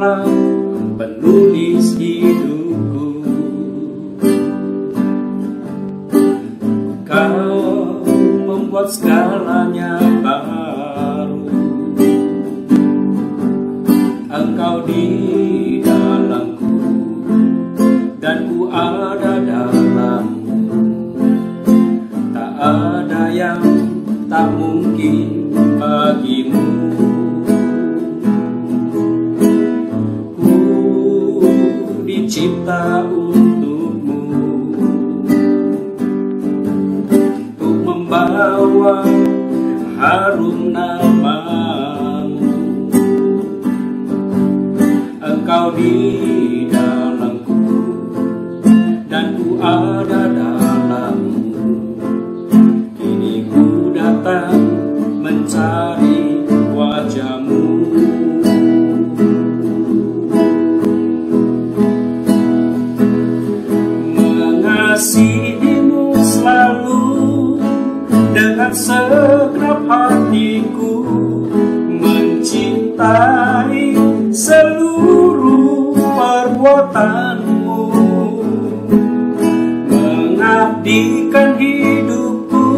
adalah penulis hidupku. Kau membuat segalanya baru. Engkau di dalamku dan ku ada dalammu. Tak ada yang tak mungkin bagimu. Ku dicipta untukmu, untuk membawa harum namamu. Engkau di dalamku dan ku ada dalammu. Kini ku datang mencari wajahmu. Mengasihimu selalu dengan segenap hatiku, mencintai seluruh perbuatanmu, mengabdikan hidupku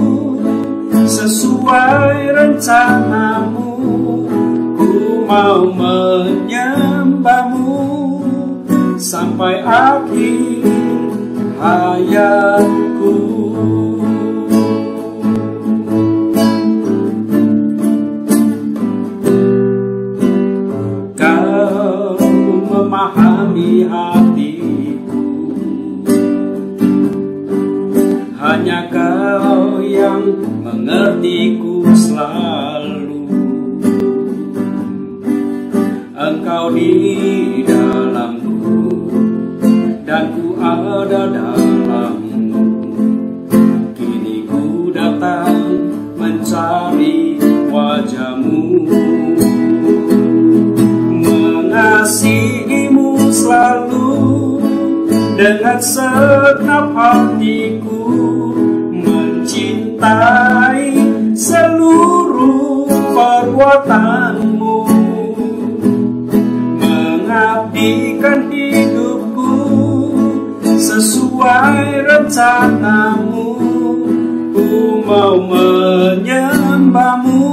sesuai rencanamu. Ku mau menyembahmu sampai akhir hayatku. Kau memahami hatiku, hanya Kau yang mengertiku selalu. Engkau di dalamku dan ku ada dalammu. Kini ku datang mencari wajahmu. Mengasihimu selalu dengan segenap hatiku, mencintai seluruh perbuatanmu, mengabdikan hidupku sesuai rencanamu. Ku mau menyembahmu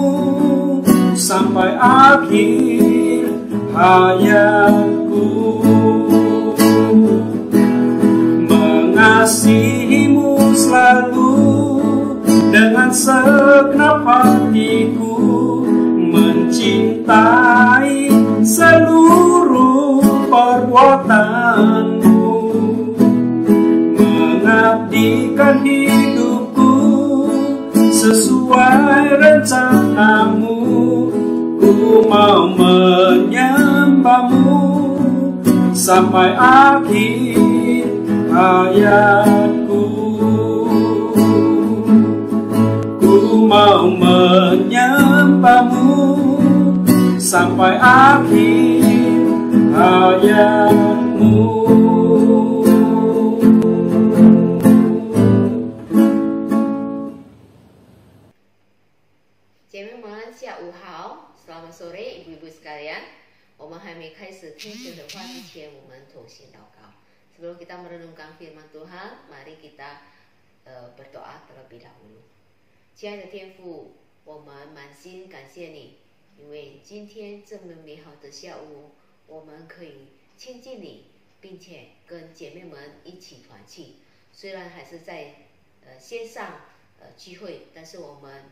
sampai akhir hayatku. Mengasihimu selalu dengan segenap hatiku, mencintai seluruh perbuatanmu, mengabdikan hidupku sesuai rencanamu. Ku mau menyembahmu sampai akhir hayatku. Ku mau menyembahmu sampai akhir hayatmu. 姐妹们，下午好 ，Selamat sore ibu-ibu sekalian。我们还没开始听神的话之前，我们同心祷告。Sebelum kita merenungkan firman Tuhan, mari kita berdoa terlebih dahulu。亲爱的天父，我们满心感谢你，因为今天这么美好的下午，我们可以亲近你，并且跟姐妹们一起团契。虽然还是在线上聚会，但是我们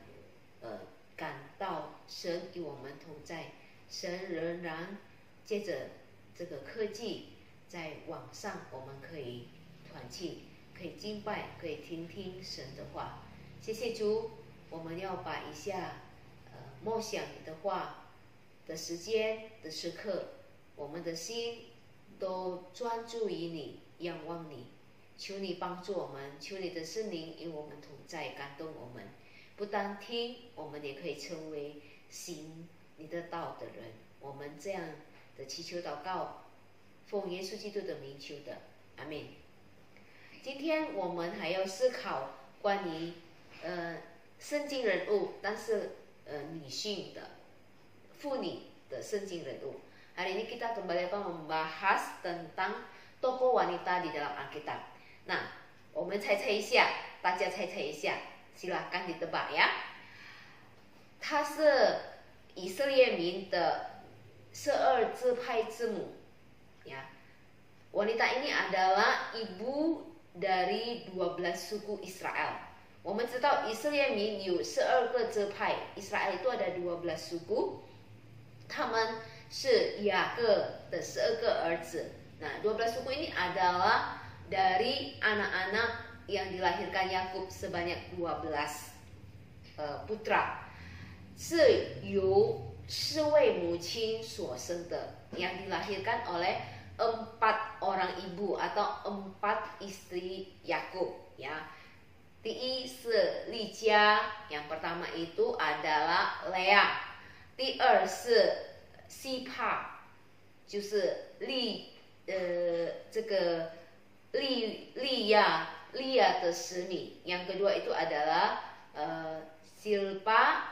感到神与我们同在，神仍然借着这个科技，在网上我们可以团契，可以敬拜，可以听听神的话。谢谢主，我们要把一下默想你的话的时间的时刻，我们的心都专注于你，仰望你。求你帮助我们，求你的圣灵与我们同在，感动我们。不单听，我们也可以成为行你的道的人。我们这样的祈求祷告，奉耶稣基督的名求的，阿们。今天我们还要思考关于圣经人物，但是女性的妇女的圣经人物， Hari ini kita kembali membahas tentang tokoh wanita di dalam Alkitab. Nah, 我们猜猜一下，大家猜猜一下，silakan ditebak ya. 她是以色列民的12支派之母ya. Wanita ini adalah ibu dari 12 suku Israel. 我们知道以色列民有12个支派， Israel itu ada 12 suku. 他们是雅各的12个儿子. Nah, 12 suku ini adalah dari anak-anak yang dilahirkan Yakub sebanyak 12 putra. 是由4位母亲所生的, yang dilahirkan oleh 4 orang ibu atau 4 istri Yakub ya. 第一是利家, yang pertama itu adalah Lea. 第二是西帕，就是这个利亚的使女。yang kedua itu adalah Silpa,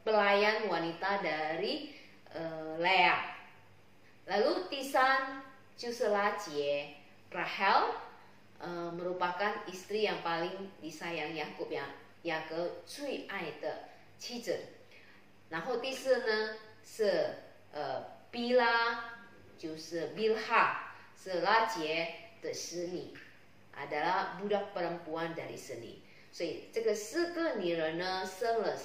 pelayan wanita dari Lea. Lalu 第三就是拉结 Rahel, merupakan istri yang paling disayang Yakub ya, 雅各最爱的妻子。然后第四呢是比拉，就是 Bilha, 是拉结的使女, adalah budak perempuan dari seni. 所以这个4个女人呢生了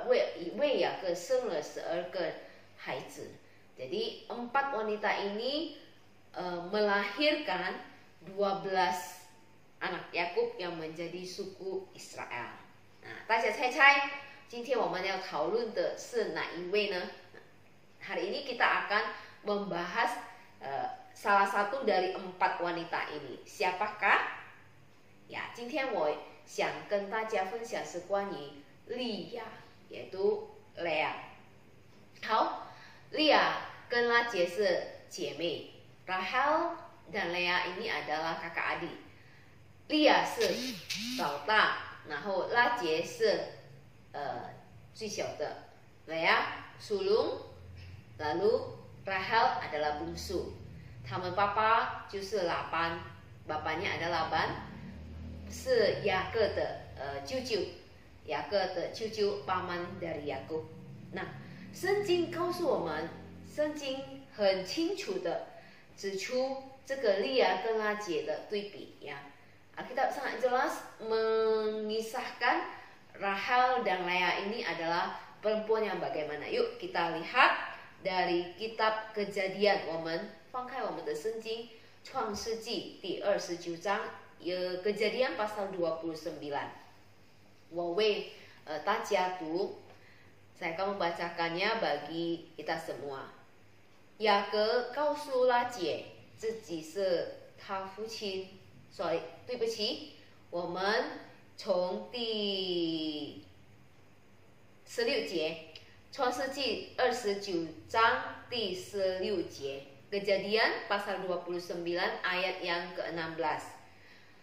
为雅各生了12个孩子. Jadi 4 wanita ini melahirkan 12 anak Yakub yang menjadi suku Israel. Nah, 大家猜猜今天我们要讨论的是哪一位呢? Hari ini kita akan membahas salah satu dari 4 wanita ini. Siapakah? Ya, 今天我想跟大家分享是关于利亚, yaitu Lea. 好, Lea 跟拉结是姐妹, Rahel dan Lea ini adalah kakak adik. Lea 是老大, 然后拉结是最小的, Lea sulung, lalu Rahel adalah bungsu. 他们爸爸就是拉班, bapaknya adalah Laban, 是雅各的舅舅, 雅各的舅舅 paman dari Yakub. Nah, 圣经告诉我们, 圣经很清楚的指出这个利亚跟拉结的对比ya. Alkitab sangat jelas mengisahkan Rahel dan Lea ini adalah perempuan yang bagaimana. Yuk kita lihat dari kitab Kejadian. 我们翻开我们的圣经创世纪第29章 Kejadian pasal 29. 我为大家读, saya akan membacakannya bagi kita semua. 雅各告诉拉结自己是他父亲, sorry, 对不起，我们从第16节, 创世纪29章第16节, Kejadian pasal 29 ayat yang ke-16.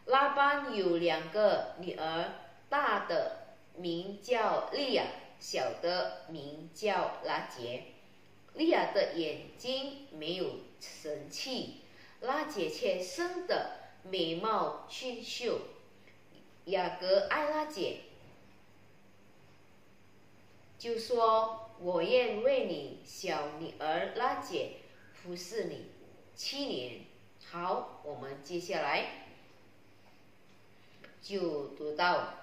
拉班有2个女儿，大的名叫利亚，小的名叫拉结。利亚的眼睛没有神气，拉结却生得美貌俊秀。雅各爱拉结，就说：“我愿为你小女儿拉结服侍你7年。”好，我们接下来就读到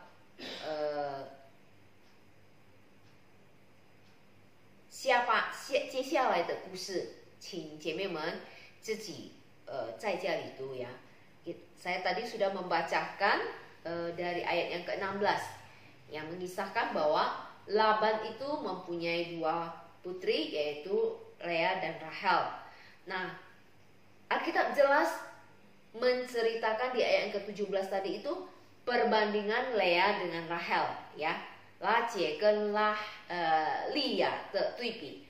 接下来的故事，请姐妹们自己在家里读ya. Saya tadi sudah membacakan dari ayat yang ke-16 yang mengisahkan bahwa Laban itu mempunyai 2 putri, yaitu Lea dan Rahel. Nah, Alkitab jelas menceritakan di ayat yang ke-17 tadi itu perbandingan Lea dengan Rahel ya. 拉结跟利亚的对比，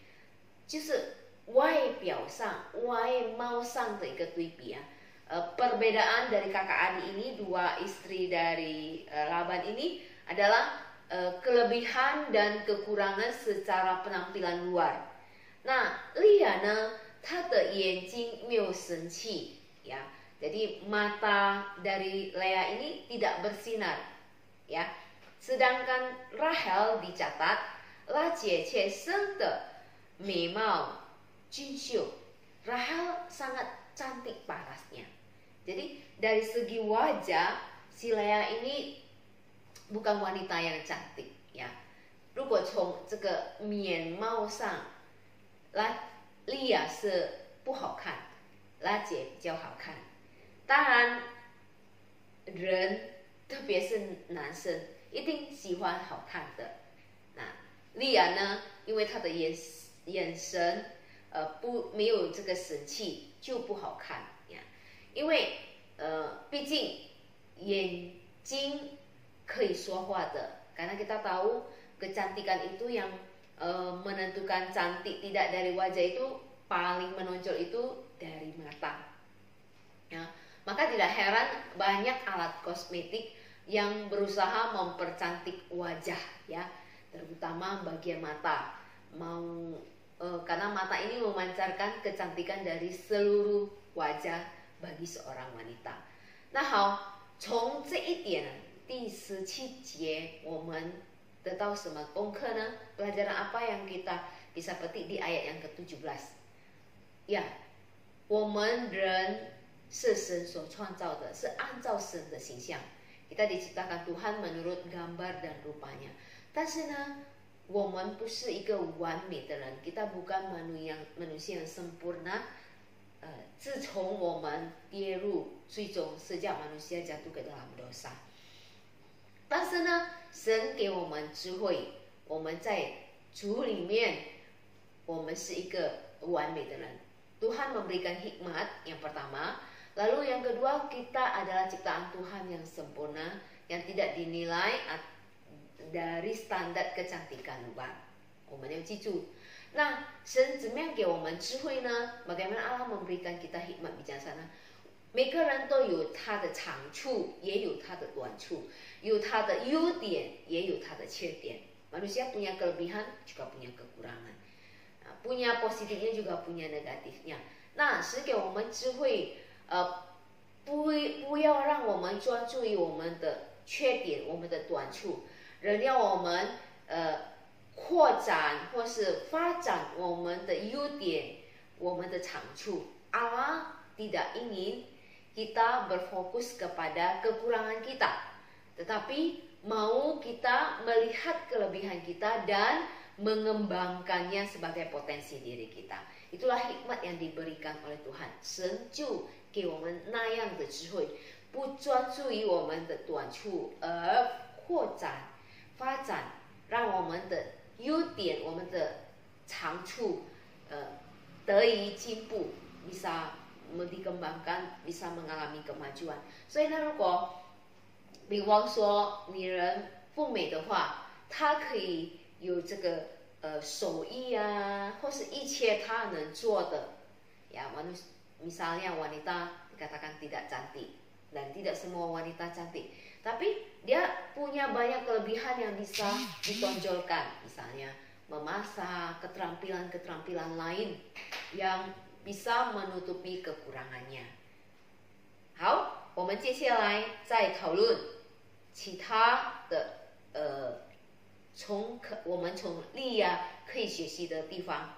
就是外表上外貌上的一个对比啊. Perbedaan dari kakak adik ini, 2 istri dari Laban ini adalah kelebihan dan kekurangan secara penampilan luar. Nah, Lia 呢，她的眼睛没有生气ya. Jadi mata dari Lea ini tidak bersinar ya. Sedangkan Rahel dicatat 拉姐却生的美貌俊秀. Rahel sangat cantik parasnya. Jadi dari segi wajah si Lea ini bukan wanita yang cantik ya. 如果从这个面貌上，莉亚是不好看，拉姐比较好看。当然，人特别是男生一定喜欢好看的。那莉亚呢，因为她的眼神没有这个神气，就不好看呀。因为毕竟眼睛可以说话的，karena kita tahu kecantikan itu yang menentukan cantik tidak dari wajah itu paling menonjol itu dari mata. Ya, maka tidak heran banyak alat kosmetik yang berusaha mempercantik wajah ya, terutama bagian mata. Karena mata ini memancarkan kecantikan dari seluruh wajah bagi seorang wanita. 那好，从这一点第17节我们得到什么功课呢？ Pelajaran apa yang kita bisa petik di ayat yang ke-17? Ya, 我们人是神所创造的，是按照神的形象。Kita diciptakan Tuhan menurut gambar dan rupanya. 但是呢，我们不是一个完美的人， kita bukan manusia yang sempurna. 自从我们跌入最终sejak manusia jatuh ke dalam dosa. 但是呢，神给我们智慧，我们在主里面，我们是一个完美的人。Tuhan memberikan hikmat yang pertama, lalu yang kedua kita adalah ciptaan Tuhan yang sempurna, yang tidak dinilai dari standar kecantikan luar. 我们要记住，那神怎么样给我们智慧呢？ Bagaimana Allah memberikan kita hikmat bijaksana？ 每个人都有他的长处，也有他的短处，有他的优点，也有他的缺点。Manusia punya kelebihan, juga punya kekurangan. Punya positifnya juga punya negatifnya. 那神给我们智慧，不要让我们专注于我们的缺点，我们的短处，人要我们扩展或是发展我们的优点，我们的长处。Allah tidak ingin kita berfokus kepada kekurangan kita, tetapi mau kita melihat kelebihan kita dan mengembangkannya sebagai potensi diri kita. Itulah hikmat yang diberikan oleh Tuhan. 神就给我们那样的智慧，不专注于我们的短处，而扩展、发展，让我们的优点、我们的长处，得以进步， bisa dikembangkan, bisa mengalami kemajuan. 所以呢，如果比方说女人不美的话，她可以有这个手艺啊，或是一切她能做的ya. Misalnya wanita dikatakan tidak cantik, dan tidak semua wanita cantik, tapi dia punya banyak kelebihan yang bisa ditonjolkan, misalnya memasak, keterampilan-keterampilan lain yang bisa menutupi kekurangannya. 好，我们接下来再讨论其他的我们从利亚可以学习的地方。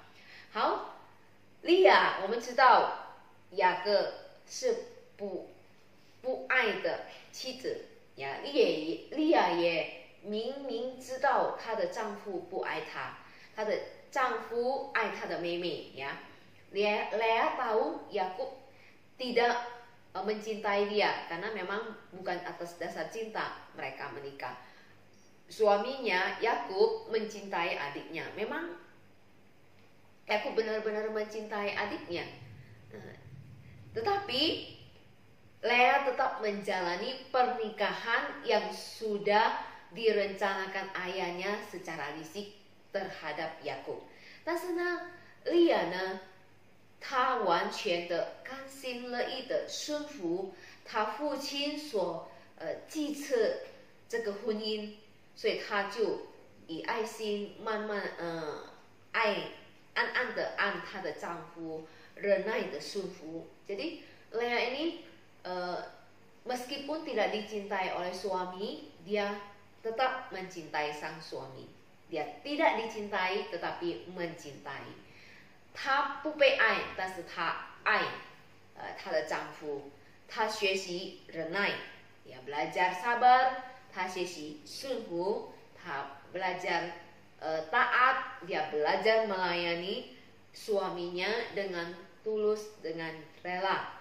好，利亚，我们知道雅各是不爱的妻子呀，利亚也明明知道她的丈夫不爱她，她的丈夫爱她的妹妹呀。Lea tahu Yakub tidak mencintai dia karena memang bukan atas dasar cinta mereka menikah. Suaminya Yakub mencintai adiknya. Memang Yakub benar-benar mencintai adiknya. Tetapi Lea tetap menjalani pernikahan yang sudah direncanakan ayahnya secara risik terhadap Yakub. 但是呢，利亚呢，他完全的甘心乐意的顺服他父亲所计策这个婚姻，所以他就以爱心慢慢爱暗暗的按她的丈夫忍耐的顺服. Jadi Lea ini meskipun tidak dicintai oleh suami, dia tetap mencintai sang suami. Dia tidak dicintai tetapi mencintai. 她不被爱，但是她爱她的丈夫。她学习忍耐， dia belajar sabar. 她学习顺服， 她 belajar taat, dia belajar melayani suaminya dengan tulus, dengan rela.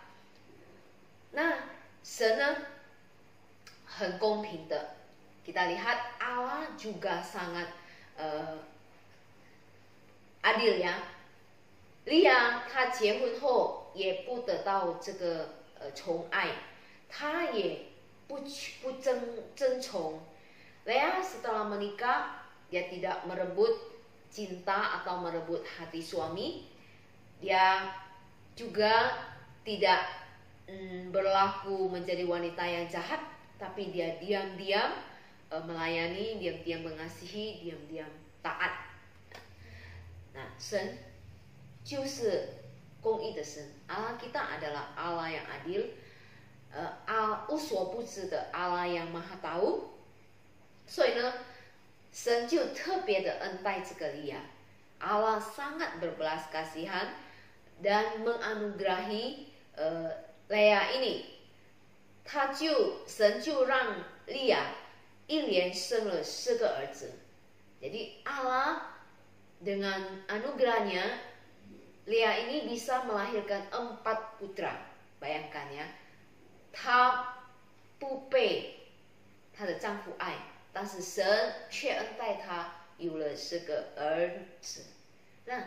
Nah, 神呢很公平的. Kita lihat Allah juga sangat adil ya. Lia 她结婚后也不得到这个宠爱，她也不争宠。Lea setelah menikah, dia tidak merebut cinta atau merebut hati suami. Dia juga tidak berlaku menjadi wanita yang jahat, tapi dia diam-diam melayani, diam-diam mengasihi, diam-diam taat. Nah, 神就是公义的神. Allah kita adalah Allah yang adil,无所不知的 Allah yang maha tahu. 所以呢，神就特别的恩待这个利亚。Allah sangat berbelas kasihan dan menganugerahi Lea ini. 神就让利亚一连生了4个儿子. Jadi Allah dengan anugerahnya, Lea ini bisa melahirkan 4 putra. Bayangkan ya, 她不被她的丈夫爱，但是神却恩待她有了4个儿子。那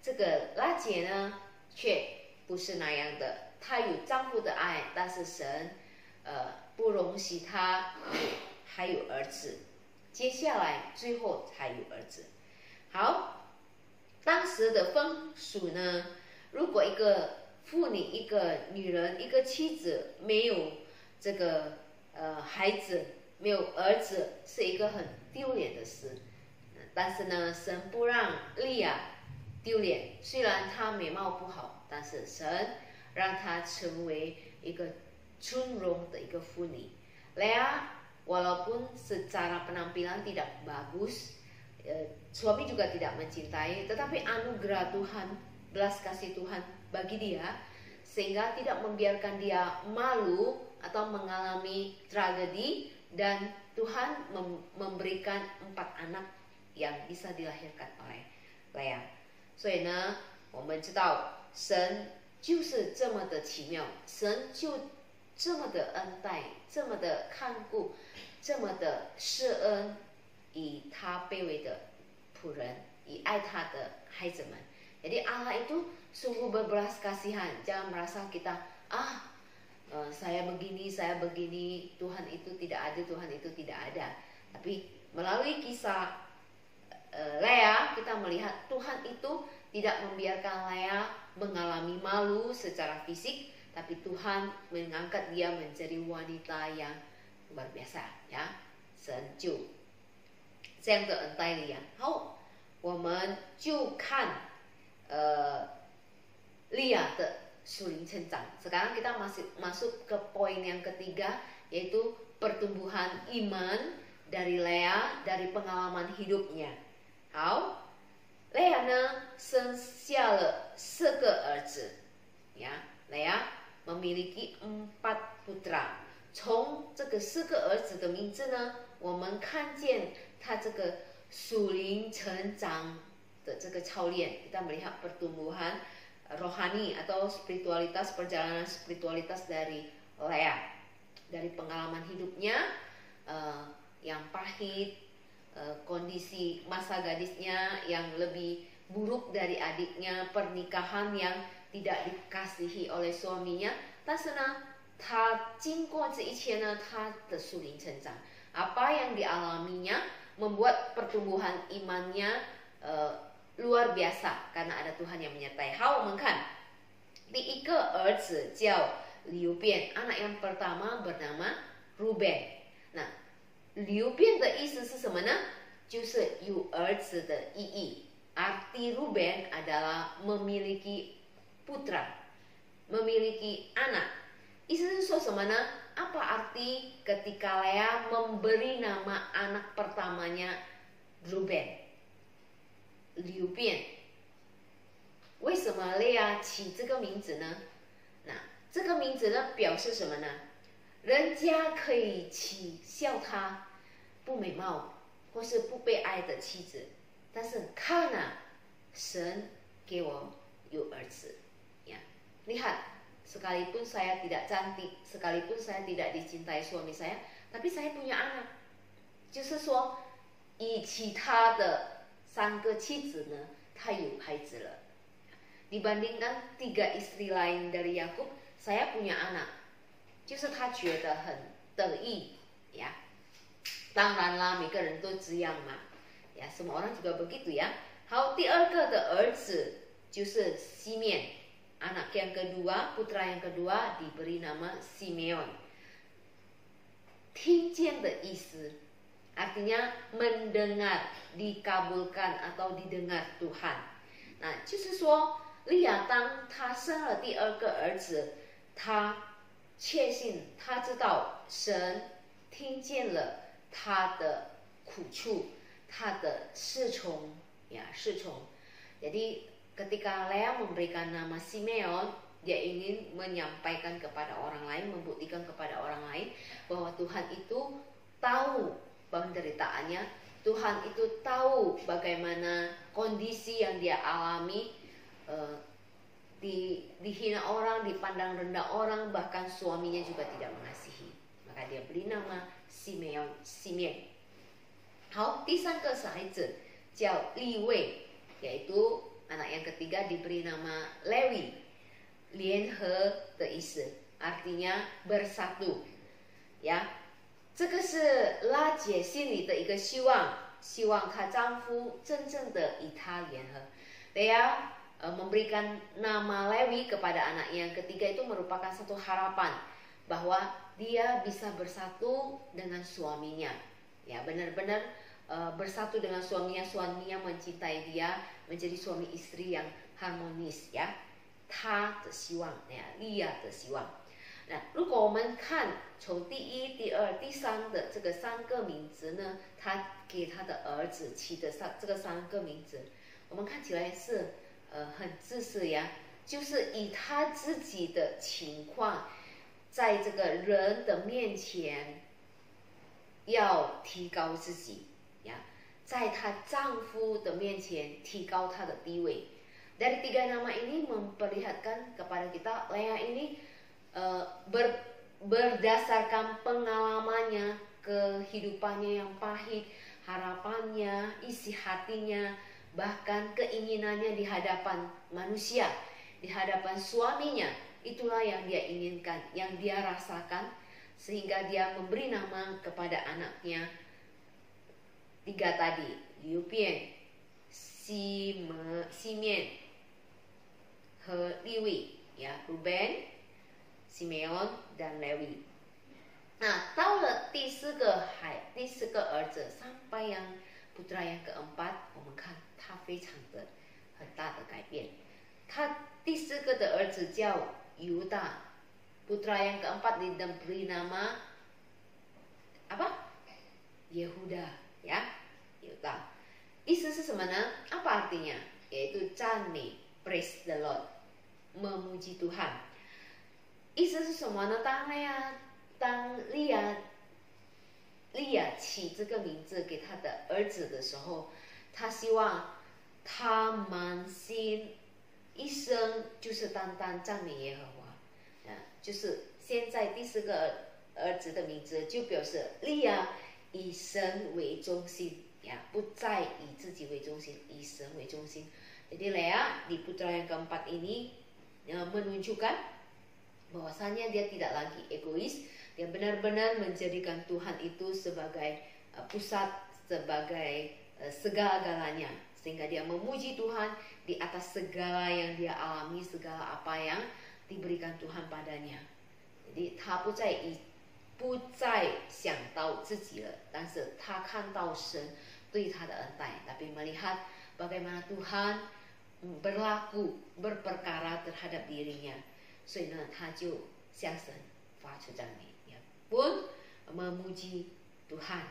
这个拉姐呢，却不是那样的。她有丈夫的爱，但是神不容许她还有儿子。接下来最后才有儿子。好，当时的风俗呢，如果一个妇女、一个女人、一个妻子没有这个孩子，没有儿子，是一个很丢脸的事。但是呢，神不让利亚丢脸，虽然她美貌不好，但是神让她成为一个尊荣的一个妇女。Lea walaupun secara penampilan tidak bagus, suami juga tidak mencintai, tetapi anugerah Tuhan, belas kasih Tuhan bagi dia, sehingga tidak membiarkan dia malu atau mengalami tragedi, dan Tuhan memberikan 4 anak yang bisa dilahirkan oleh Lea. 所以呢，我们知道神就是这么的奇妙，神就这么的恩待，这么的看顾，这么的施恩，以他卑微的仆人，以爱他的孩子们。Jadi Allah itu sungguh berbelas kasihan. Jangan merasa kita saya begini, Tuhan itu tidak ada, Tuhan itu tidak ada. Tapi melalui kisah Lea, kita melihat Tuhan itu tidak membiarkan Lea mengalami malu secara fisik, tapi Tuhan mengangkat dia menjadi wanita yang luar biasa, ya. 神就这样的恩待利亚。好，我们就看利亚的属灵成长。Sekarang kita masuk ke poin yang ketiga, yaitu pertumbuhan iman dari Lea dari pengalaman hidupnya. 好，Lea 呢生下了4个儿子，呀，Lea memiliki 4 putra。从这个4个儿子的名字呢，我们看见他这个属灵成长的这个操练。Kita melihat pertumbuhan rohani atau spiritualitas, perjalanan spiritualitas dari Lea, dari pengalaman hidupnya yang pahit, kondisi masa gadisnya yang lebih buruk dari adiknya, pernikahan yang tidak dikasihi oleh suaminya. 但是呢，他经过这一切呢，他的属灵成长， apa yang dialaminya membuat pertumbuhan imannya luar biasa karena ada Tuhan yang menyertai. 好，我们看第一个儿子叫流便， anak yang pertama bernama Ruben. 那流便的意思是什么呢？就是有儿子的意义。arti Ruben adalah memiliki putra, memiliki anak. 意思是说什么呢？ Apa arti ketika Lea memberi nama anak pertamanya Ruben, Liu Bian? 为什么 Lea 起这个名字呢？那这个名字呢，表示什么呢？人家可以取笑他不美貌或是不被爱的妻子，但是看啊，神给我有儿子呀！lihat。Sekalipun saya tidak cantik, sekalipun saya tidak dicintai suami saya, tapi saya punya anak. 就是说，以其他的3个妻子呢，他有孩子了。Dibandingkan 3 istri lain dari Yakub, saya punya anak. 就是他觉得很得意呀。当然啦，每个人都这样嘛，呀，semua orang juga begitu ya. 好，第2个的儿子就是西面。 Anak yang kedua, putra yang kedua diberi nama Simeon. 听见的意思 artinya mendengar, dikabulkan atau didengar Tuhan. 那就是说，利亚当他生了第2个儿子，他确信，他知道神听见了他的苦处，他的侍从呀，侍从。Jadi ketika Lea memberikan nama Simeon, dia ingin menyampaikan kepada orang lain, membuktikan kepada orang lain bahwa Tuhan itu tahu penderitaannya, Tuhan itu tahu bagaimana kondisi yang dia alami, dihina orang, dipandang rendah orang, bahkan suaminya juga tidak mengasihi. Maka dia beri nama Simeon. 好，第3个孩子叫利位，yaitu anak yang ketiga diberi nama Lewi, 联合的意思 artinya bersatu. 呀，这个是拉姐心里的一个希望，希望她丈夫真正的与她联合。Lea memberikan nama Lewi kepada anak yang ketiga itu merupakan satu harapan bahwa dia bisa bersatu dengan suaminya. Ya, benar-benar bersatu dengan suaminya, suaminya mencintai dia, menjadi suami istri yang harmonis ya. 他的希望呀，利亚的希望。那如果我们看从第1、第2、第3的这个3个名字呢，他给他的儿子起的这个3个名字，我们看起来是很自私呀，就是以他自己的情况，在这个人的面前要提高自己。 ya, 在她丈夫的面前提高她的地位。Dari 3 nama ini memperlihatkan kepada kita Lea ini berdasarkan pengalamannya, kehidupannya yang pahit, harapannya, isi hatinya, bahkan keinginannya di hadapan manusia, di hadapan suaminya, itulah yang dia inginkan, yang dia rasakan, sehingga dia memberi nama kepada anaknya 3 tadi, Liu Bian, Simeon和利位 ya, Ruben, Simeon dan Lewi. Nah, 到了第4个儿子 sampai yang putra yang keempat, 我们看他非常的很大的改变。他第4个的儿子叫犹大， putra yang keempat diberi nama apa? Yehuda. Ya, Yuda. 意思是什么呢？ Apa artinya? Yaitu 赞美 praise the Lord, memuji Tuhan. 意思是什么呢？当利亚起这个名字给他的儿子的时候，他希望他满心一生就是单单赞美耶和华。就是现在第4个儿子的名字就表示利亚 以神为中心呀，不再以自己为中心，以神为中心。Jadi Lea di putra yang keempat ini menunjukkan bahwasanya dia tidak lagi egois, dia benar-benar menjadikan Tuhan itu sebagai pusat, sebagai segala-galanya, sehingga dia memuji Tuhan di atas segala yang dia alami, segala apa yang diberikan Tuhan padanya. Jadi 他不再想到自己了，但是他看到神对他的恩待，tapi melihat bagaimana Tuhan berperkara terhadap dirinya. 所以呢，他就向神发出赞美，也pun memuji Tuhan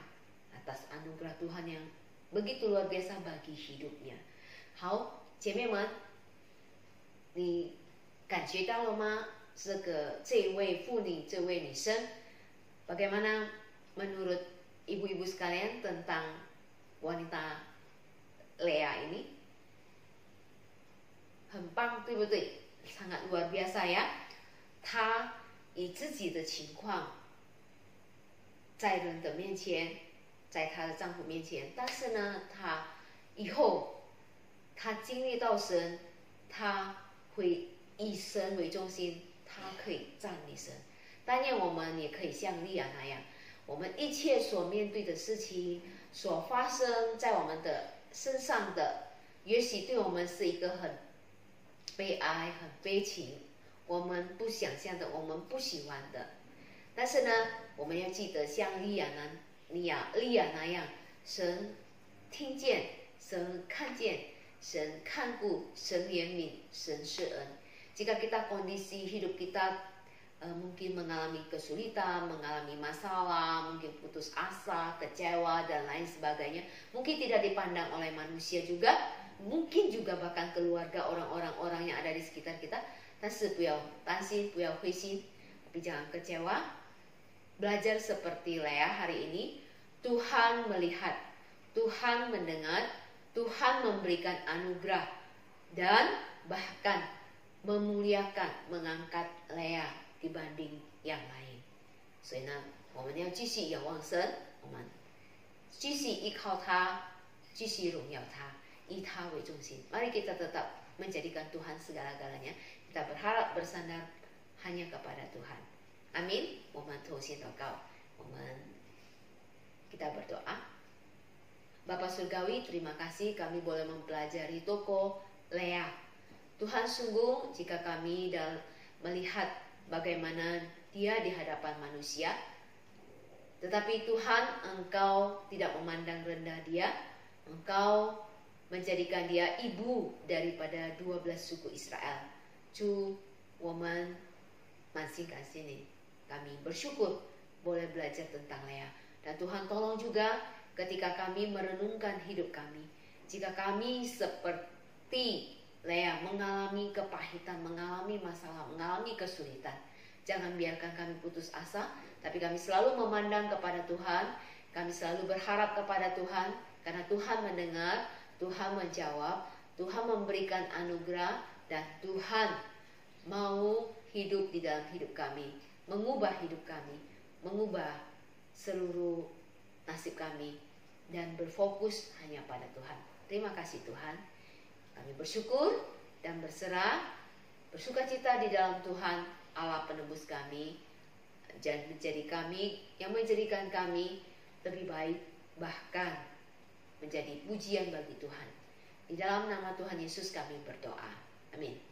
atas anugerah Tuhan yang begitu luar biasa bagi hidupnya. 好，姐妹们，你感觉到了吗？这位妇女，这位女生 bagaimana menurut ibu-ibu sekalian tentang wanita Lea ini? 很棒，对不对？ sangat luar biasa ya. 她以自己的情况在人的面前，在她的丈夫面前，但是呢，她以后她经历到神，她会以神为中心，她可以赞美神。但愿我们也可以像利亚那样，我们一切所面对的事情，所发生在我们的身上的，也许对我们是一个很悲哀、很悲情，我们不想象的，我们不喜欢的。但是呢，我们要记得像利亚那样，神听见，神看见，神看顾，神怜悯，神施恩。Jika kita kondisi hidup kita mungkin mengalami kesulitan, mengalami masalah, mungkin putus asa, kecewa dan lain sebagainya, mungkin tidak dipandang oleh manusia juga, mungkin juga bahkan keluarga orang-orang yang ada di sekitar kita. 但是不要担心，不要灰心， tapi jangan kecewa. Belajar seperti Lea hari ini, Tuhan melihat, Tuhan mendengar, Tuhan memberikan anugerah dan bahkan memuliakan, mengangkat Lea dibanding yang lain. 所以呢，我们要继续仰望神，我们继续依靠他，继续荣耀他，以他为中心。Mari kita tetap menjadikan Tuhan segala-galanya. Kita berharap bersandar hanya kepada Tuhan. Amin. 我们同心祷告，kita berdoa. Bapa Surgawi, terima kasih kami boleh mempelajari tokoh Lea. Tuhan, sungguh jika kami melihat bagaimana dia di hadapan manusia, tetapi Tuhan, Engkau tidak memandang rendah dia. Engkau menjadikan dia ibu daripada 12 suku Israel. 主，我们满心感谢你， kami bersyukur boleh belajar tentang Lea. Dan Tuhan tolong juga ketika kami merenungkan hidup kami, jika kami seperti Lea mengalami kepahitan, mengalami masalah, mengalami kesulitan, jangan biarkan kami putus asa, tapi kami selalu memandang kepada Tuhan, kami selalu berharap kepada Tuhan, karena Tuhan mendengar, Tuhan menjawab, Tuhan memberikan anugerah, dan Tuhan mau hidup di dalam hidup kami, mengubah hidup kami, mengubah seluruh nasib kami, dan berfokus hanya pada Tuhan. Terima kasih Tuhan. Kami bersyukur dan berserah, bersukacita di dalam Tuhan, Allah penebus kami, dan menjadikan kami lebih baik, bahkan menjadi pujian bagi Tuhan. Di dalam nama Tuhan Yesus kami berdoa. Amin.